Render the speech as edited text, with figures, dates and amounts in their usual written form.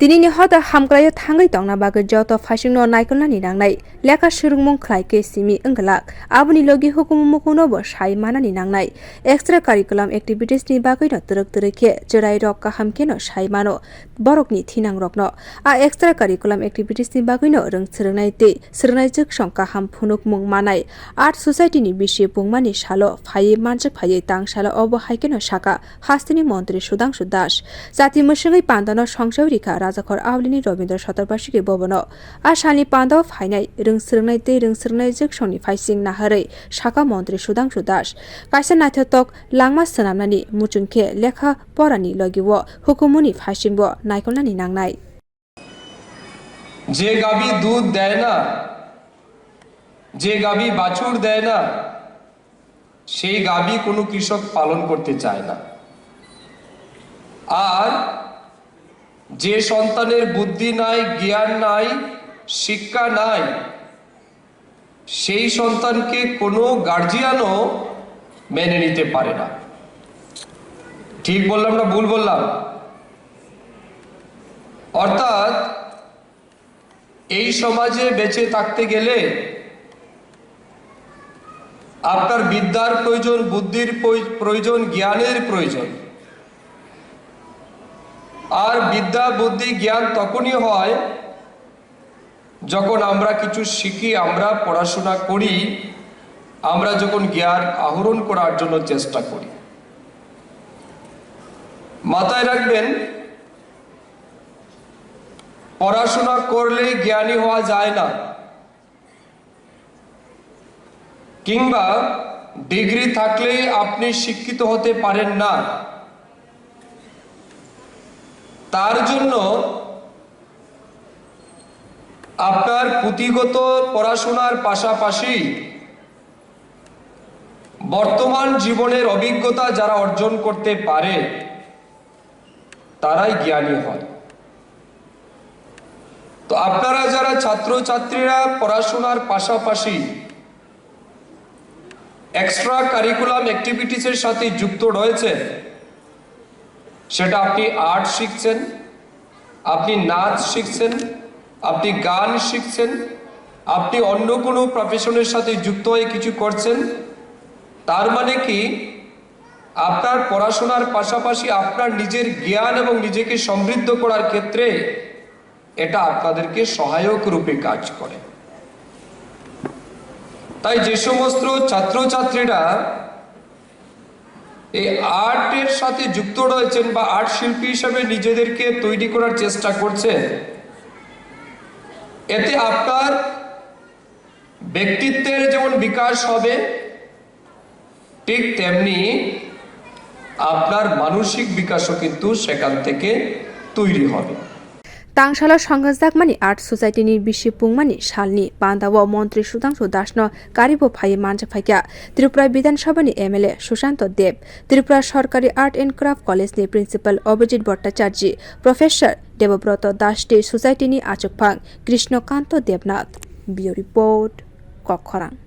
Tinini hota hamklaya thangai tongna bagai joto phasingno naikolnani nangnai leka surungmung khlaike simi enggalak aboni logi hukumumukuno bo sai manani nangnai extra curriculum activities ni bagai no turuk jerai rok kaham keno sai mano borokni thinang rokno a extra curriculum activities ni bagai no rungchrongnai te srnai juk songka ham phunuk mung manai art society ni bishi pungmani salo phai manjak phai tang salo obo haikeno saka haste ni montri Sudhangshu jati musungai pandano songsajak Rajakhor awlini rabindra satabarshiki bhavan asani pandao phainai rungsrnai te rungsrnai juk songni phaising naharai saka montri Sudhangshu kaisa naithotok langma sanamnani muchunke lekha porani logiwo hukumuni phaisingbo naikolnani nangnai যে গাবি দুধ দেয় না যে গাবি বাছুর দেয় না সেই গাবি কোনো কৃষক পালন করতে চায় না আর যে সন্তানের বুদ্ধি নাই জ্ঞান নাই শিক্ষা নাই সেই সন্তানকে কোনো গার্জিয়ানও মেনে নিতে পারে না ঠিক বললাম না ভুল বললাম অর্থাৎ এই সমাজে বেঁচে থাকতে গেলে আপনার বিদ্যার প্রয়োজন বুদ্ধির প্রয়োজন জ্ঞানের প্রয়োজন আর বিদ্যা বুদ্ধি জ্ঞান তখনই হয় যখন আমরা কিছু শিখি আমরা পড়াশোনা করি আমরা যখন জ্ঞান আহরণ করার জন্য চেষ্টা করি মাথায় রাখবেন পড়াশোনা করলে জ্ঞানী হওয়া যায় না কিংবা ডিগ্রি থাকলে আপনি শিক্ষিত হতে পারেন না তার জন্য আপনার পুঁথিগত পড়াশোনার পাশাপাশি বর্তমান জীবনের অভিজ্ঞতা যারা অর্জন করতে পারে তারাই জ্ঞানী হয় তো আপনারা যারা ছাত্রছাত্রীরা পড়াশোনার পাশাপাশি এক্সট্রা কারিকুলাম অ্যাক্টিভিটিসের সাথে যুক্ত রয়েছে সেটা আপনি আর্ট শিখছেন আপনি নাচ শিখছেন আপনি গান শিখছেন আপনি অন্য কোনো প্রফেশনের সাথে যুক্ত হয়ে কিছু করছেন তার মানে কি আপনার পড়াশোনার পাশাপাশি আপনার নিজের জ্ঞান এবং নিজেকে সমৃদ্ধ করার ক্ষেত্রে এটা আপনাদেরকে সহায়ক রূপে কাজ করে তাই যে সমস্ত ছাত্রছাত্রীরা এই আর্টের সাথে যুক্ত রয়েছেন বা আর্ট শিল্পী হিসেবে নিজেদেরকে তৈরি করার চেষ্টা করছেন এতে আপনার ব্যক্তিত্বের যেমন বিকাশ হবে ঠিক তেমনি আপনার মানসিক বিকাশও কিন্তু সেখান থেকে তৈরি হবে Tangshala songsajak mani art society ni bishi pungmani shalni pandao montri Sudhangshu no karibo phai manjak phaikya Tripura bidhansabha ni MLA Sushanta Tripura sarkari art and craft college ni Principal Abhijit bhattacharjee Professor Debabrata society ni achugphang Krishna kanta debnath. Bio report Kokkhorang.